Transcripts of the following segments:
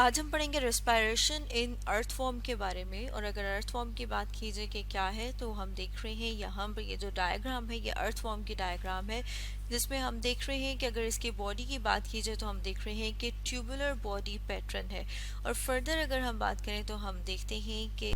आज हम पढ़ेंगे रेस्पिरेशन इन अर्थ फॉर्म के बारे में। और अगर अर्थ फॉर्म की बात की जाए कि क्या है, तो हम देख रहे हैं यहाँ पर ये जो डायग्राम है ये अर्थ फॉर्म की डायग्राम है, जिसमें हम देख रहे हैं कि अगर इसकी बॉडी की बात की जाए तो हम देख रहे हैं कि ट्यूबुलर बॉडी पैटर्न है। और फर्दर अगर हम बात करें तो हम देखते हैं कि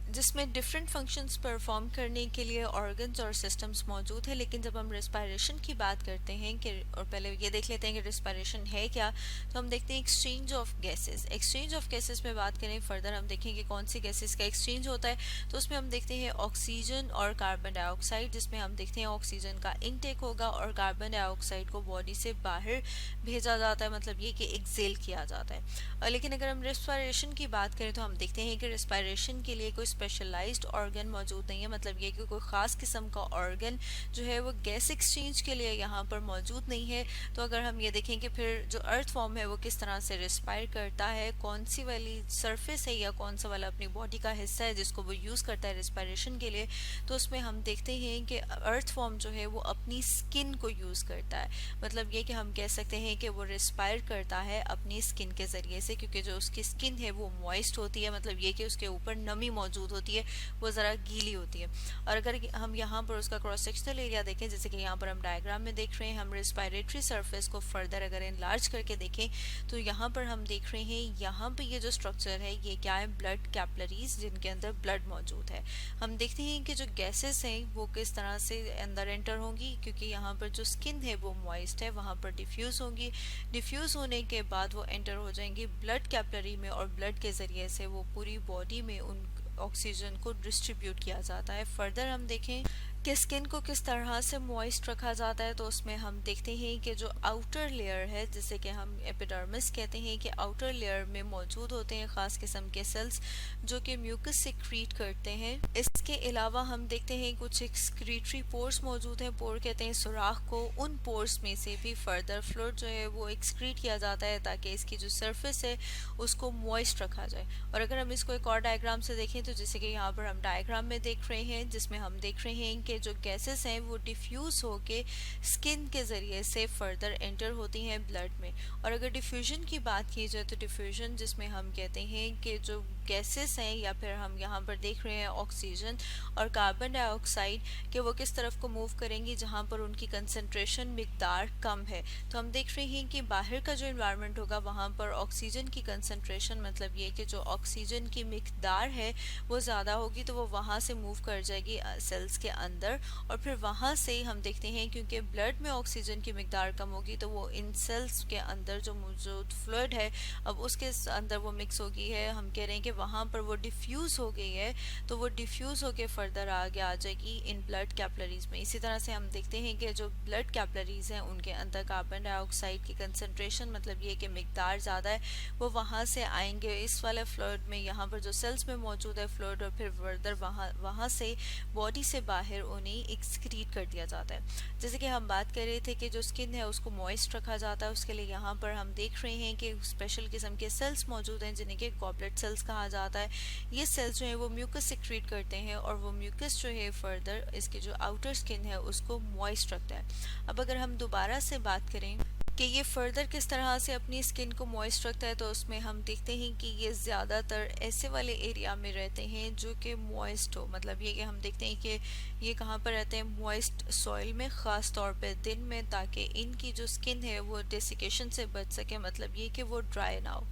जिसमें डिफरेंट फंक्शंस परफॉर्म करने के लिए ऑर्गन्स और सिस्टम्स मौजूद है। लेकिन जब हम रेस्पिरेशन की बात करते हैं कि, और पहले ये देख लेते हैं कि रेस्पिरेशन है क्या, तो हम देखते हैं exchange of gases. Exchange of gases में बात करें फर्दर, हम देखेंगे कौन सी गैसेस का एक्सचेंज होता है। तो उसमें हम देखते हैं ऑक्सीजन और कार्बन डाइऑक्साइड, जिसमें हम देखते हैं ऑक्सीजन का इनटेक होगा और कार्बन डाइऑक्साइड को बॉडी से बाहर भेजा जाता है, मतलब ये कि एक्सेल किया जाता है। लेकिन अगर हम रेस्पिरेशन की बात करें तो हम देखते हैं कि रेस्पिरेशन के लिए कोई स्पेशलाइज्ड ऑर्गन मौजूद नहीं है, मतलब ये कि कोई ख़ास किस्म का ऑर्गन जो है वो गैस एक्सचेंज के लिए यहाँ पर मौजूद नहीं है। तो अगर हम ये देखें कि फिर जो अर्थ फॉर्म है वो किस तरह से रेस्पायर करता है, कौन सी वाली सरफेस है या कौन सा वाला अपनी बॉडी का हिस्सा है जिसको वो यूज़ करता है रेस्पिरेशन के लिए, तो उसमें हम देखते हैं कि अर्थ फॉर्म जो है वो अपनी स्किन को यूज़ करता है। मतलब ये कि हम कह सकते हैं कि वो रेस्पायर करता है अपनी स्किन के ज़रिए से, क्योंकि जो उसकी स्किन है वो मॉइस्ट होती है, मतलब ये कि उसके ऊपर नमी मौजूद होती है, वो ज़रा गीली होती है। और अगर हम यहाँ पर उसका क्रॉस सेक्शनल एरिया देखें, जैसे कि यहाँ पर हम डायग्राम में देख रहे हैं, हम रेस्पिरेटरी सरफेस को फर्दर अगर इनलार्ज करके देखें तो यहाँ पर हम देख रहे हैं यहाँ पर ये जो स्ट्रक्चर है ये क्या है, ब्लड कैपलरीज, जिनके अंदर ब्लड मौजूद है। हम देखते हैं कि जो गैसेस हैं वो किस तरह से अंदर एंटर होंगी, क्योंकि यहाँ पर जो स्किन है वो मॉइस्ट है, वहाँ पर डिफ्यूज़ होंगी। डिफ्यूज़ होने के बाद वो एंटर हो जाएंगी ब्लड कैपलरी में, और ब्लड के ज़रिए से वो पूरी बॉडी में उन ऑक्सीजन को डिस्ट्रीब्यूट किया जाता है। फर्दर हम देखें कि स्किन को किस तरह से मॉइस्ट रखा जाता है, तो उसमें हम देखते हैं कि जो आउटर लेयर है, जिसे कि हम एपिडर्मिस कहते हैं, कि आउटर लेयर में मौजूद होते हैं ख़ास किस्म के सेल्स जो कि म्यूकस सिक्रीट करते हैं। इसके अलावा हम देखते हैं कुछ एक्सक्रीटरी पोर्स मौजूद हैं। पोर कहते हैं सुराख को। उन पोर्स में से भी फर्दर फ्लूइड जो है वो एक्सक्रीट किया जाता है ताकि इसकी जो सरफेस है उसको मॉइस्ट रखा जाए। और अगर हम इसको एक और डायग्राम से देखें तो जैसे कि यहाँ पर हम डायग्राम में देख रहे हैं, जिसमें हम देख रहे हैं कि जो गैसेस हैं वो डिफ्यूज़ होके स्किन के ज़रिए से फर्दर एंटर होती हैं ब्लड में। और अगर डिफ्यूजन की बात की जाए तो डिफ्यूजन जिसमें हम कहते हैं कि जो गैसेस हैं, या फिर हम यहाँ पर देख रहे हैं ऑक्सीजन और कार्बन डाइऑक्साइड, कि वो किस तरफ को मूव करेंगी जहाँ पर उनकी कंसंट्रेशन मिकदार कम है। तो हम देख रहे हैं कि बाहर का जो इन्वायरमेंट होगा वहाँ पर ऑक्सीजन की कंसंट्रेशन, मतलब ये कि जो ऑक्सीजन की मिकदार है वो ज़्यादा होगी, तो वो वहाँ से मूव कर जाएगी सेल्स के अंदर। और फिर वहाँ से हम देखते हैं क्योंकि ब्लड में ऑक्सीजन की मिकदार कम होगी तो वो इन सेल्स के अंदर जो मौजूद फ्लूइड है अब उसके अंदर वो मिक्स हो गई है, हम कह रहे हैं कि वहाँ पर वो डिफ्यूज़ हो गई है, तो वो डिफ्यूज़ होके फर्दर आगे आ जाएगी इन ब्लड कैपलरीज में। इसी तरह से हम देखते हैं कि जो ब्लड कैपलरीज हैं उनके अंदर कार्बन डाइऑक्साइड की कंसंट्रेशन, मतलब ये कि मिकदार ज़्यादा है, वो वहाँ से आएंगे इस वाले फ्लूइड में, यहाँ पर जो सेल्स में मौजूद है फ्लूइड, और फिर फर्दर वहाँ से बॉडी से बाहर उन्हें एक्सक्रीट कर दिया जाता है। जैसे कि हम बात कर रहे थे कि जो स्किन है उसको मॉइस्ट रखा जाता है, उसके लिए यहाँ पर हम देख रहे हैं कि स्पेशल किस्म के सेल्स मौजूद हैं जिन्हें कि गॉबलेट सेल्स कहा जाता है। ये सेल्स जो है वो म्यूकस सिक्रीट करते हैं, और वो म्यूकस जो है फर्दर इसकी जो आउटर स्किन है उसको मॉइस्ट रखता है। अब अगर हम दोबारा से बात करें कि ये फर्दर किस तरह से अपनी स्किन को मॉइस्ट रखता है, तो उसमें हम देखते हैं कि ये ज़्यादातर ऐसे वाले एरिया में रहते हैं जो कि मॉइस्ट हो, मतलब ये कि हम देखते हैं कि ये कहाँ पर रहते हैं, मॉइस्ट सॉइल में, ख़ास तौर पे दिन में, ताकि इनकी जो स्किन है वो डेसिकेशन से बच सके, मतलब ये कि वो ड्राई ना हो।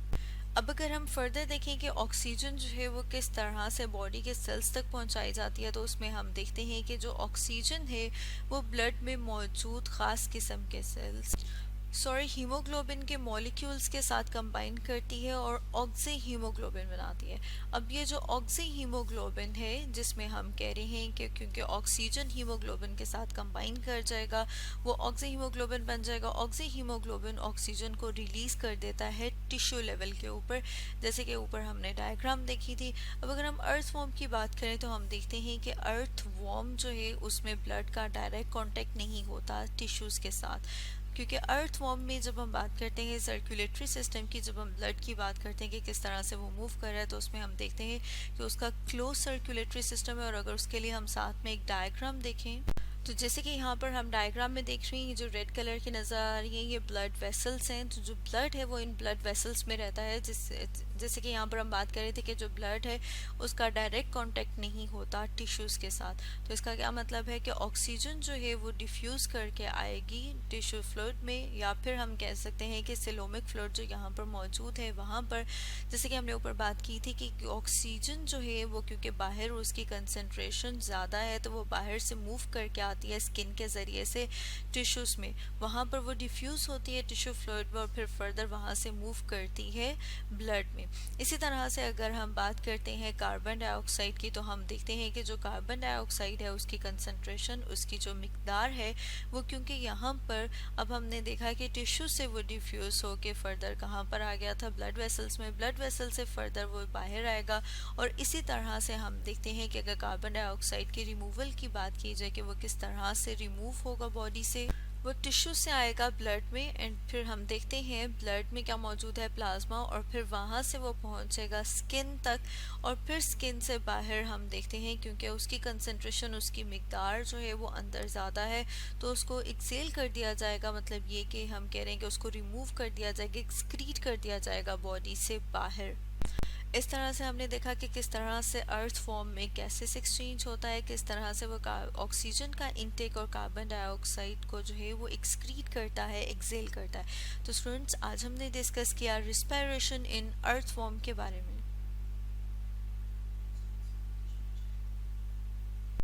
अब अगर हम फर्दर देखें कि ऑक्सीजन जो है वो किस तरह से बॉडी के सेल्स तक पहुंचाई जाती है, तो उसमें हम देखते हैं कि जो ऑक्सीजन है वो ब्लड में मौजूद ख़ास किस्म के सेल्स हीमोग्लोबिन के मॉलिक्यूल्स के साथ कंबाइन करती है और ऑक्सी हीमोग्लोबिन बनाती है। अब ये जो ऑक्सी हीमोग्लोबिन है जिसमें हम कह रहे हैं कि क्योंकि ऑक्सीजन हीमोग्लोबिन के साथ कंबाइन कर जाएगा वो ऑक्सी हीमोग्लोबिन बन जाएगा। ऑक्सी हीमोग्लोबिन ऑक्सीजन को रिलीज कर देता है टिश्यू लेवल के ऊपर, जैसे कि ऊपर हमने डायग्राम देखी थी। अब अगर हम अर्थ वॉर्म की बात करें तो हम देखते हैं कि अर्थ वॉर्म जो है उसमें ब्लड का डायरेक्ट कॉन्टेक्ट नहीं होता टिश्यूज़ के साथ, क्योंकि अर्थ वॉर्म में जब हम बात करते हैं सर्कुलेटरी सिस्टम की, जब हम ब्लड की बात करते हैं कि किस तरह से वो मूव कर रहा है, तो उसमें हम देखते हैं कि उसका क्लोज सर्कुलेटरी सिस्टम है। और अगर उसके लिए हम साथ में एक डायग्राम देखें तो जैसे कि यहाँ पर हम डायग्राम में देख रहे हैं, ये जो रेड कलर की नज़र आ रही है ये ब्लड वेसल्स हैं। तो जो ब्लड है वो इन ब्लड वेसल्स में रहता है, जैसे कि यहाँ पर हम बात कर रहे थे कि जो ब्लड है उसका डायरेक्ट कांटेक्ट नहीं होता टिश्यूज़ के साथ। तो इसका क्या मतलब है कि ऑक्सीजन जो है वो डिफ्यूज़ करके आएगी टिश्यू फ्लूइड में, या फिर हम कह सकते हैं कि सिलोमिक फ्लूइड जो यहाँ पर मौजूद है वहाँ पर, जैसे कि हमने ऊपर बात की थी कि ऑक्सीजन जो है वो क्योंकि बाहर उसकी कंसंट्रेशन ज़्यादा है तो वो बाहर से मूव करके आती है स्किन के ज़रिए से टिश्यूज़ में, वहाँ पर वो डिफ्यूज़ होती है टिश्यू फ्लूइड में और फिर फर्दर वहाँ से मूव करती है ब्लड में। इसी तरह से अगर हम बात करते हैं कार्बन डाइऑक्साइड की, तो हम देखते हैं कि जो कार्बन डाइऑक्साइड है उसकी कंसंट्रेशन, उसकी जो मिकदार है वो, क्योंकि यहाँ पर अब हमने देखा कि टिश्यू से वो डिफ्यूज़ होके फर्दर कहाँ पर आ गया था, ब्लड वेसल्स में, ब्लड वेसल से फर्दर वो बाहर आएगा। और इसी तरह से हम देखते हैं कि अगर कार्बन डाइऑक्साइड के रिमूवल की बात की जाए कि वो किस तरह से रिमूव होगा बॉडी से, वो टिश्यू से आएगा ब्लड में, एंड फिर हम देखते हैं ब्लड में क्या मौजूद है, प्लाज्मा, और फिर वहाँ से वो पहुँचेगा स्किन तक, और फिर स्किन से बाहर हम देखते हैं क्योंकि उसकी कंसंट्रेशन, उसकी मिकदार जो है वो अंदर ज़्यादा है तो उसको एक्सेल कर दिया जाएगा, मतलब ये कि हम कह रहे हैं कि उसको रिमूव कर दिया जाएगा, एक्सक्रीट कर दिया जाएगा बॉडी से बाहर। इस तरह से हमने देखा कि किस तरह से अर्थ फॉर्म में गैसेस एक्सचेंज होता है, किस तरह से वो ऑक्सीजन का इनटेक और कार्बन डाइऑक्साइड को जो है वो एक्सक्रीट करता है, एक्सेल करता है। तो स्टूडेंट्स, आज हमने डिस्कस किया रिस्पायरेशन इन अर्थ फॉर्म के बारे में।